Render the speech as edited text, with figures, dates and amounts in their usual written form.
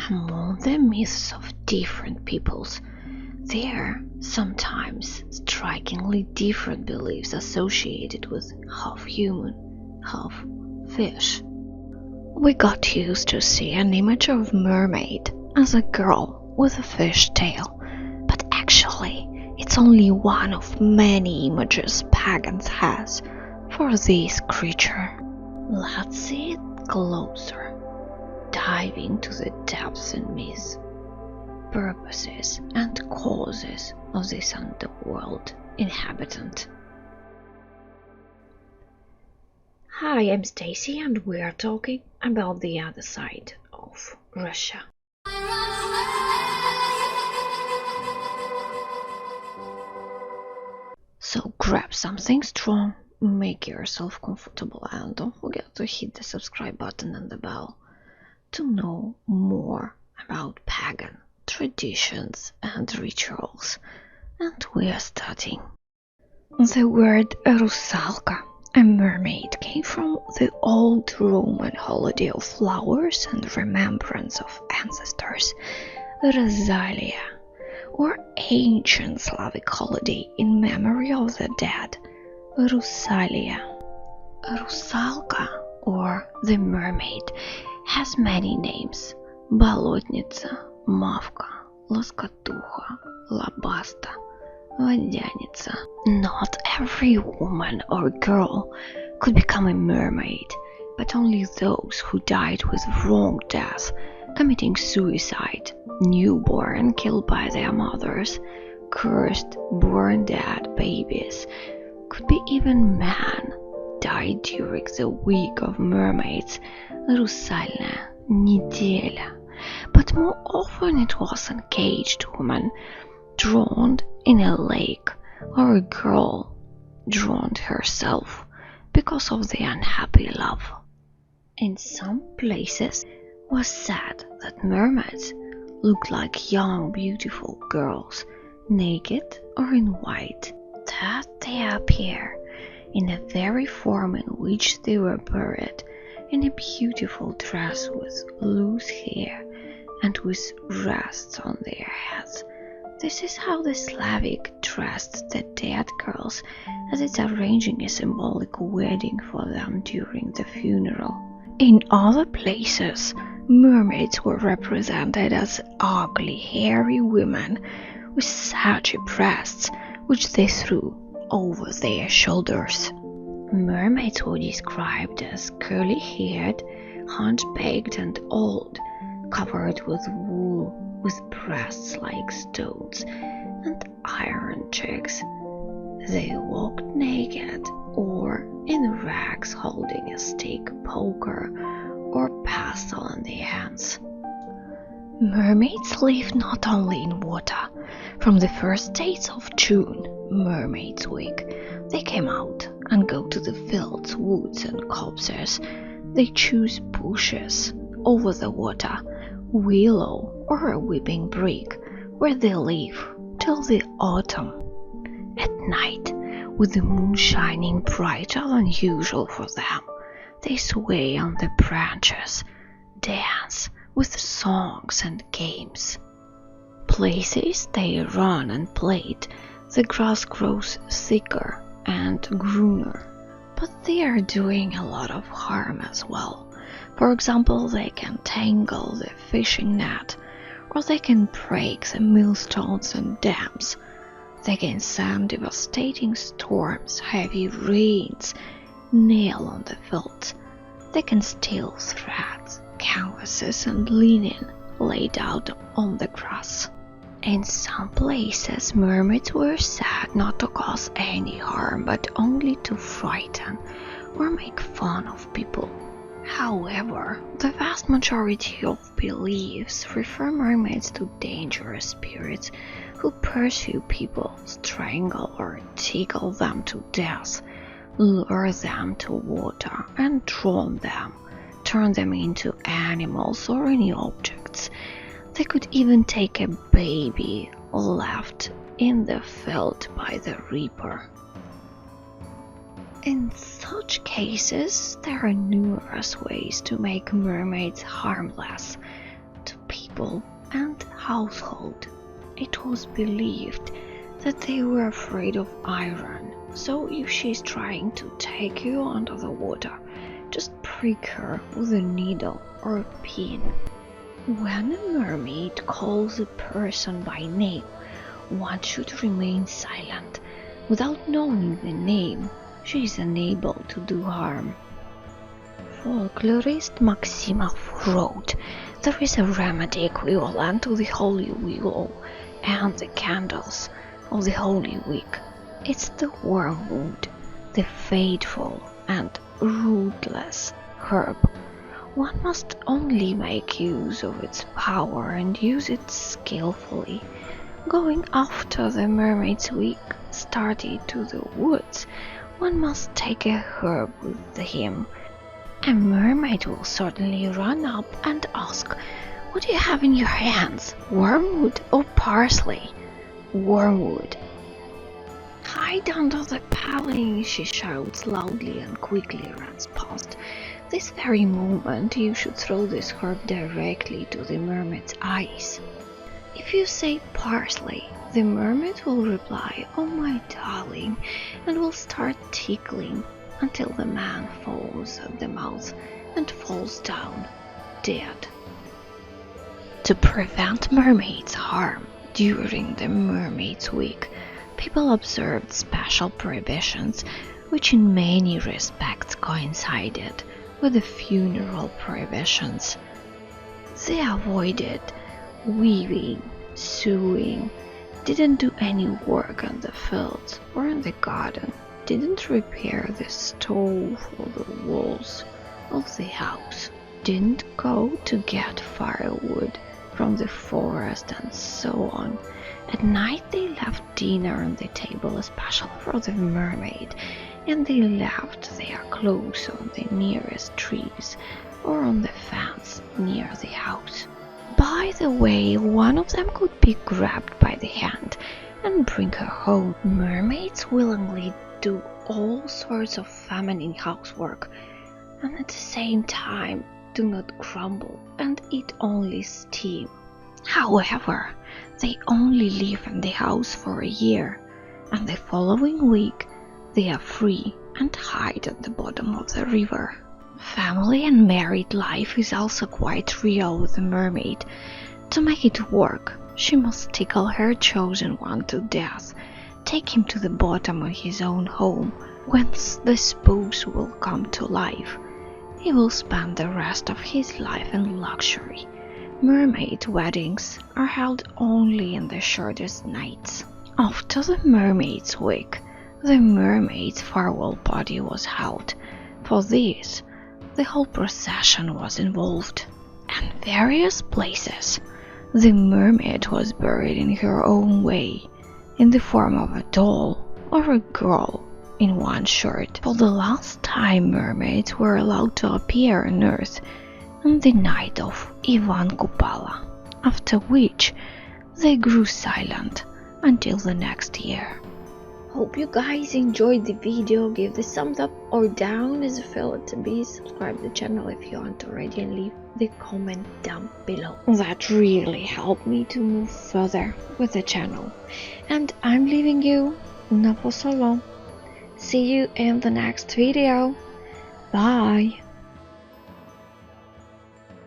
Among the myths of different peoples, there are sometimes strikingly different beliefs associated with half human, half fish. We got used to see an image of mermaid as a girl with a fish tail, but actually it's only one of many images pagans has for this creature. Let's see it closer, dive into the depths and myths, purposes and causes of this underworld inhabitant. Hi, I'm Stacy and we are talking about the other side of Russia. So grab something strong, make yourself comfortable, and don't forget to hit the subscribe button and the bell to know more about pagan traditions and rituals. And we are starting. The word RUSALKA, a mermaid, came from the old Roman holiday of flowers and remembrance of ancestors, RUSALIA, or ancient Slavic holiday in memory of the dead, RUSALIA. RUSALKA, or the mermaid, has many names: Болотница, Mavka, Лоскотуха, Лабаста, Водяница. Not every woman or girl could become a mermaid, but only those who died with wrong death, committing suicide, newborn killed by their mothers, cursed, born dead babies, could be even men, died during the week of mermaids, Русальная неделя. But more often it was an caged woman drowned in a lake, or a girl drowned herself because of the unhappy love. In some places it was said that mermaids looked like young beautiful girls, naked or in white, that they appear in the very form in which they were buried, in a beautiful dress with loose hair and with rests on their heads. This is how the Slavic dressed the dead girls, as it's arranging a symbolic wedding for them during the funeral. In other places, mermaids were represented as ugly, hairy women with saggy breasts, which they threw over their shoulders. Mermaids were described as curly-haired, hunchbacked and old, covered with wool, with breasts like stones and iron cheeks. They walked naked or in rags, holding a stick, poker or pestle in their hands. Mermaids live not only in water. From the first days of June, Mermaid's Week, they came out and go to the fields, woods and copses. They choose bushes over the water, willow or a weeping brick, where they live till the autumn. At night, with the moon shining brighter than usual for them, they sway on the branches, dance with songs and games. Places they run and played, the grass grows thicker and greener, but they are doing a lot of harm as well. For example, they can tangle the fishing net, or they can break the millstones and dams. They can send devastating storms, heavy rains, nail on the fields. They can steal threads, canvases and linen laid out on the grass. In some places, mermaids were said not to cause any harm, but only to frighten or make fun of people. However, the vast majority of beliefs refer mermaids to dangerous spirits who pursue people, strangle or tickle them to death, lure them to water and drown them, turn them into animals or any objects. They could even take a baby left in the field by the reaper. In such cases, there are numerous ways to make mermaids harmless to people. people and household. It was believed that they were afraid of iron, so if she's trying to take you under the water, just prick her with a needle or a pin. When a mermaid calls a person by name, one should remain silent. Without knowing the name, she is unable to do harm. Folklorist Maximov wrote, "There is a remedy equivalent to the holy willow and the candles of the Holy Week. It's the wormwood, the faithful and rootless herb. One must only make use of its power and use it skillfully. Going after the mermaid's week started to the woods, one must take a herb with him. A mermaid will certainly run up and ask, 'What do you have in your hands, wormwood or parsley?' 'Wormwood.' 'Hide under the paling,' she shouts loudly and quickly runs past. This very moment you should throw this herb directly to the mermaid's eyes. If you say parsley, the mermaid will reply, 'Oh my darling,' and will start tickling until the man falls at the mouth and falls down dead." To prevent mermaids' harm during the mermaid's week, people observed special prohibitions which in many respects coincided with the funeral prohibitions. They avoided weaving, sewing, didn't do any work in the fields or in the garden, didn't repair the stove or the walls of the house, didn't go to get firewood from the forest, and so on. At night they left dinner on the table especially for the mermaid, and they left their clothes on the nearest trees or on the fence near the house. By the way, one of them could be grabbed by the hand and bring her home. Mermaids willingly do all sorts of feminine housework, and at the same time do not grumble and eat only steam. However, they only live in the house for a year, and the following week they are free and hide at the bottom of the river. Family and married life is also quite real with the mermaid. To make it work, she must tickle her chosen one to death, take him to the bottom of his own home, whence the spouse will come to life. He will spend the rest of his life in luxury. Mermaid weddings are held only in the shortest nights. After the mermaid's week, the mermaid's farewell party was held. For this, the whole procession was involved. In various places, the mermaid was buried in her own way, in the form of a doll or a girl in one shirt. For the last time mermaids were allowed to appear on Earth on the night of Ivan Kupala, after which they grew silent until the next year. Hope you guys enjoyed the video. Give the thumbs up or down as you feel it to be. Subscribe to the channel if you aren't already, and leave the comment down below. That really helped me to move further with the channel. And I'm leaving you na po solo. See you in the next video. Bye.